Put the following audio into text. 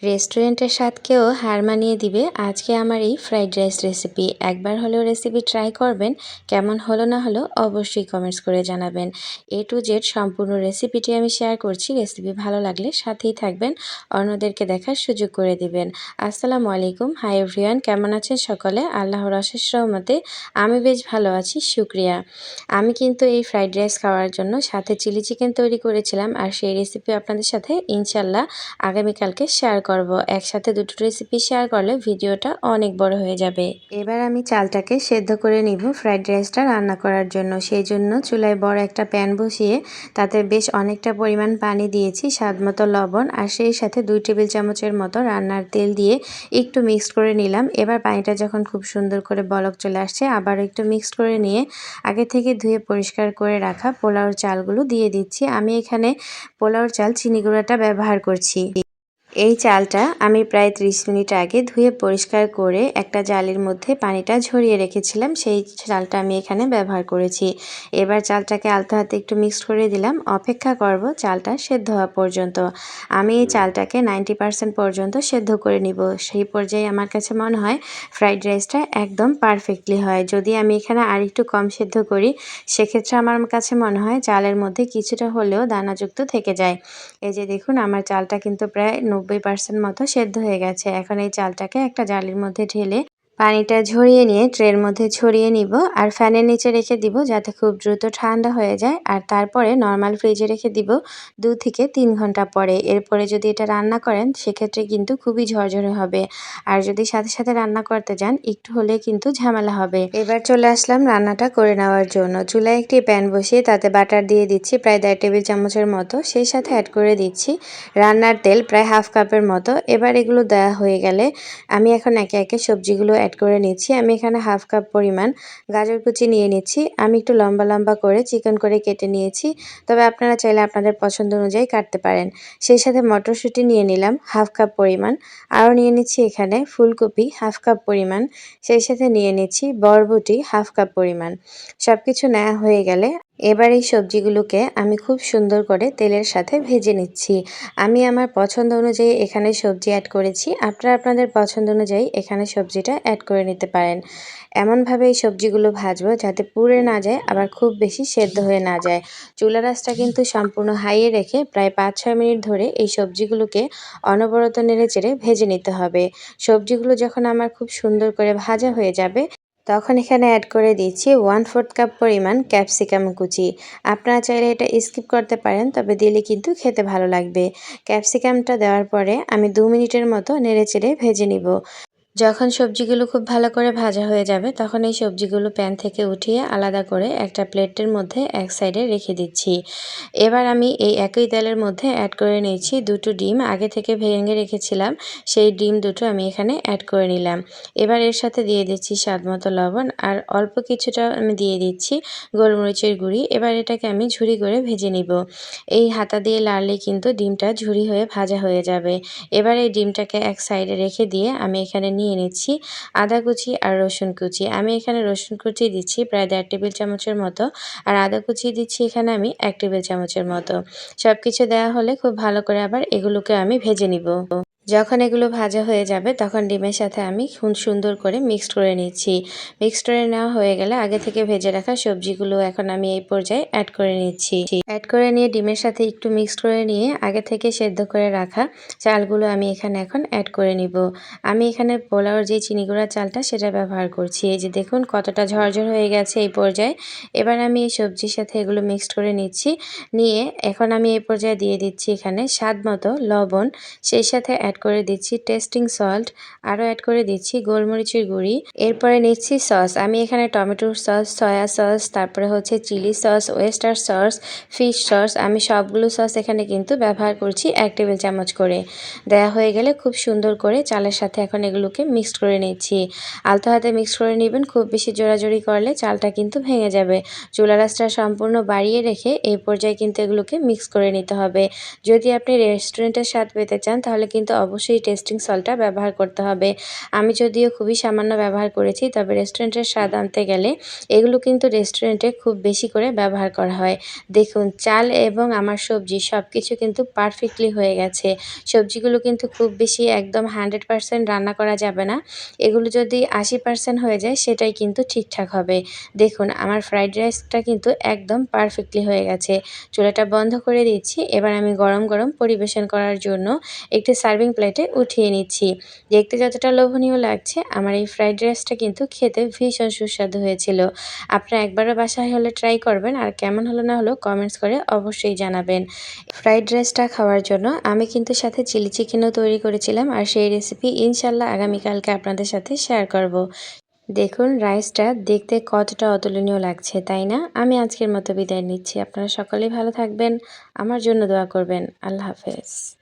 রেস্টুরেন্টের স্বাদকেও হার মানিয়ে দিবে আজকে আমার এই ফ্রাইড রাইস রেসিপি। একবার হলেও রেসিপি ট্রাই করবেন। কেমন হলো না হলো অবশ্যই কমেন্টস করে জানাবেন। এ টু জেড সম্পূর্ণ রেসিপিটি আমি শেয়ার করছি। রেসিপি ভালো লাগলে সাথেই থাকবেন, অন্যদেরকে দেখার সুযোগ করে দিবেন। আসসালামু আলাইকুম, হাই এভরিওয়ান, কেমন আছেন সকলে? আল্লাহর অশেষ রহমতে আমি বেশ ভালো আছি, শুকরিয়া। আমি কিন্তু এই ফ্রাইড রাইস খাওয়ার জন্য সাথে চিলি চিকেন তৈরি করেছিলাম, আর সেই রেসিপি আপনাদের সাথে ইনশাল্লাহ আগামীকালকে শেয়ার করব। একসাথে দুটো রেসিপি শেয়ার করলে ভিডিওটা অনেক বড় হয়ে যাবে। এবার আমি চালটাকে সেদ্ধ করে নিব ফ্রাইড রাইসটা রান্না করার জন্য। সেই জন্য চুলায় বড় একটা প্যান বসিয়ে তাতে বেশ অনেকটা পরিমাণ পানি দিয়েছি, স্বাদ মতো লবণ, আর সেই সাথে 2 টেবিল চামচের মতো রান্নার তেল দিয়ে একটু মিক্সড করে নিলাম। এবার পানিটা যখন খুব সুন্দর করে বলক চলে আসছে, আবার একটু মিক্সড করে নিয়ে আগে থেকে ধুয়ে পরিষ্কার করে রাখা পোলাওর চালগুলো দিয়ে দিচ্ছি। আমি এখানে পোলাওর চাল চিনি গুঁড়াটা ব্যবহার করছি। এই চালটা আমি প্রায় 30 মিনিট আগে ধুয়ে পরিষ্কার করে একটা জালির মধ্যে পানিটা ঝরিয়ে রেখেছিলাম, সেই চালটা আমি এখানে ব্যবহার করেছি। এবার চালটাকে আলতো হাতে একটু মিক্সড করে দিলাম, অপেক্ষা করব চালটা সেদ্ধ হওয়া পর্যন্ত। আমি এই চালটাকে 90% পর্যন্ত সেদ্ধ করে নিব। সেই পর্যায়ে আমার কাছে মনে হয় ফ্রাইড রাইসটা একদম পারফেক্টলি হয়। যদি আমি এখানে আর একটু কম সেদ্ধ করি, সেক্ষেত্রে আমার কাছে মনে হয় চালের মধ্যে কিছুটা হলেও দানাযুক্ত থেকে যায়। এই যে দেখুন, আমার চালটা কিন্তু প্রায় 90% মতো সেদ্ধ হয়ে গেছে। এখন এই চালটাকে একটা জালির মধ্যে ঢেলে পানিটা ঝরিয়ে নিয়ে ট্রের মধ্যে ছড়িয়ে নিব, আর ফ্যানের নিচে রেখে দিব যাতে খুব দ্রুত ঠান্ডা হয়ে যায়। আর তারপরে নর্মাল ফ্রিজে রেখে দিব 2 থেকে 3 ঘন্টা পরে। এরপরে যদি এটা রান্না করেন সেক্ষেত্রে কিন্তু খুবই ঝরঝরে হবে, আর যদি সাথে সাথে রান্না করতে যান একটু হলে কিন্তু ঝামেলা হবে। এবার চলে আসলাম রান্নাটা করে নেওয়ার জন্য। চুলায় একটি প্যান বসিয়ে তাতে বাটার দিয়ে দিচ্ছি প্রায় 1.5 টেবিল চামচের মতো, সেই সাথে অ্যাড করে দিচ্ছি রান্নার তেল প্রায় হাফ কাপের মতো। এবার এগুলো দেওয়া হয়ে গেলে আমি এখন একে একে সবজিগুলো অ্যাড করে নিচ্ছি। আমি এখানে হাফ কাপ পরিমাণ গাজর কুচি নিয়ে নিচ্ছি। আমি একটু লম্বা লম্বা করে চিকন করে কেটে নিয়েছি, তবে আপনারা চাইলে আপনাদের পছন্দ অনুযায়ী কাটতে পারেন। সেই সাথে মটরশুঁটি নিয়ে নিলাম হাফ কাপ পরিমাণ, আরও নিয়ে নিচ্ছি এখানে ফুলকপি হাফ কাপ পরিমাণ, সেই সাথে নিয়ে নিচ্ছি বরবটি হাফ কাপ পরিমাণ। সব কিছু নেওয়া হয়ে গেলে এবার এই সবজিগুলোকে আমি খুব সুন্দর করে তেলের সাথে ভেজে নিচ্ছি। আমি আমার পছন্দ অনুযায়ী এখানে সবজি অ্যাড করেছি, আপনারা আপনাদের পছন্দ অনুযায়ী এখানে সবজিটা অ্যাড করে নিতে পারেন। এমনভাবে এই সবজিগুলো ভাজবো যাতে পুড়ে না যায়, আবার খুব বেশি সেদ্ধ হয়ে না যায়। চুলার আঁচটা কিন্তু সম্পূর্ণ হাইয়ে রেখে প্রায় 5-6 মিনিট ধরে এই সবজিগুলোকে অনবরত নেড়েচেড়ে ভেজে নিতে হবে। সবজিগুলো যখন আমার খুব সুন্দর করে ভাজা হয়ে যাবে, তখন এখানে অ্যাড করে দিচ্ছি 1/4 কাপ পরিমাণ ক্যাপসিকাম কুচি। আপনারা চাইলে এটা স্কিপ করতে পারেন, তবে দিলে কিন্তু খেতে ভালো লাগবে। ক্যাপসিকামটা দেওয়ার পরে আমি 2 মিনিটের মতো নেড়েচেড়ে ভেজে নিব। যখন সবজিগুলো খুব ভালো করে ভাজা হয়ে যাবে, তখন এই সবজিগুলো প্যান থেকে উঠিয়ে আলাদা করে একটা প্লেটের মধ্যে এক সাইডে রেখে দিচ্ছি। এবার আমি এই একই তেলের মধ্যে অ্যাড করে নিয়েছি 2টো ডিম, আগে থেকে ভেঙে রেখেছিলাম সেই ডিম দুটো আমি এখানে অ্যাড করে নিলাম। এবার এর সাথে দিয়ে দিচ্ছি স্বাদমতো লবণ, আর অল্প কিছুটা আমি দিয়ে দিচ্ছি গোলমরিচের গুঁড়ি। এবার এটাকে আমি ঝুরি করে ভেজে নিব। এই হাতা দিয়ে লাড়লে কিন্তু ডিমটা ঝুরি হয়ে ভাজা হয়ে যাবে। এবার এই ডিমটাকে এক সাইডে রেখে দিয়ে আমি এখানে নিয়ে নিচ্ছি আদা কুচি আর রসুন কুচি। আমি এখানে রসুন কুচি দিচ্ছি প্রায় 1.5 টেবিল চামচের মতো, আর আদা কুচি দিচ্ছি এখানে আমি 1 টেবিল চামচের মতো। সব কিছু দেওয়া হলে খুব ভালো করে আবার এগুলোকে আমি ভেজে নিব। যখন এগুলো ভাজা হয়ে যাবে তখন ডিমের সাথে আমি সুন্দর করে মিক্সড করে নিচ্ছি। মিক্সড করে নেওয়া হয়ে গেলে আগে থেকে ভেজে রাখা সবজিগুলো এখন আমি এই পর্যায়ে অ্যাড করে নিচ্ছি। অ্যাড করে নিয়ে ডিমের সাথে একটু মিক্সড করে নিয়ে আগে থেকে সেদ্ধ করে রাখা চালগুলো আমি এখানে এখন অ্যাড করে নিব। আমি এখানে পোলাওর যে চিনি গুঁড়া চালটা সেটা ব্যবহার করছি। এই যে দেখুন কতটা ঝরঝর হয়ে গেছে এই পর্যায়ে। এবার আমি এই সবজির সাথে এগুলো মিক্সড করে নিচ্ছি। নিয়ে এখন আমি এই পর্যায়ে দিয়ে দিচ্ছি এখানে স্বাদ মতো লবণ, সেই সাথে অ্যাড করে দিচ্ছি টেস্টিং সল্ট, আরও অ্যাড করে দিচ্ছি গোলমরিচের গুঁড়ি। এরপরে নিচ্ছি সস। আমি এখানে টমেটোর সস, সয়া সস, তারপরে হচ্ছে chili sauce, oyster sauce, fish sauce, আমি সবগুলো সস এখানে কিন্তু ব্যবহার করছি 1 টেবিল চামচ করে। দেয়া হয়ে গেলে খুব সুন্দর করে চালের সাথে এখন এগুলোকে মিক্সড করে নিচ্ছি। আলতো হাতে মিক্সড করে নেবেন, খুব বেশি জোড়াজোড়ি করলে চালটা কিন্তু ভেঙে যাবে। চুলার আঁচটা সম্পূর্ণ বাড়িয়ে রেখে এই পর্যায়ে কিন্তু এগুলোকে মিক্স করে নিতে হবে। যদি আপনি রেস্টুরেন্টের স্বাদ পেতে চান তাহলে কিন্তু অবশ্যই টেস্টিং সল্টটা ব্যবহার করতে হবে। আমি যদিও খুবই সামান্য ব্যবহার করেছি, তবে রেস্টুরেন্টের স্বাদ আনতে গেলে এগুলো কিন্তু রেস্টুরেন্টে খুব বেশি করে ব্যবহার করা হয়। দেখুন চাল এবং আমার সবজি সবকিছু কিন্তু পারফেক্টলি হয়ে গেছে। সবজিগুলো কিন্তু খুব বেশি একদম 100% রান্না করা যাবে না। এগুলো যদি 80% হয়ে যায় সেটাই কিন্তু ঠিকঠাক হবে। দেখুন আমার ফ্রাইড রাইসটা কিন্তু একদম পারফেক্টলি হয়ে গেছে। চুলাটা বন্ধ করে দিচ্ছি। এবার আমি গরম, গরম পরিবেশন করার জন্য একটি সার্ভিং প্লেটে উঠিয়ে নিচ্ছি। দেখতে যতটা লোভনীয় লাগছে, আমার এই ফ্রাইড রাইসটা কিন্তু খেতে ভীষণ সুস্বাদু হয়েছিল। আপনারা একবারও বাসায় হলে ট্রাই করবেন, আর কেমন হলো না হলো কমেন্টস করে অবশ্যই জানাবেন। ফ্রাইড রাইসটা খাওয়ার জন্য আমি কিন্তু সাথে চিলি চিকেনও তৈরি করেছিলাম, আর সেই রেসিপি ইনশাল্লাহ আগামীকালকে আপনাদের সাথে শেয়ার করব। দেখুন রাইসটা দেখতে কতটা অতুলনীয় লাগছে, তাই না? আমি আজকের মতো বিদায় নিচ্ছি। আপনারা সকলেই ভালো থাকবেন। আমার জন্য দোয়া করবেন। আল্লাহ হাফেজ।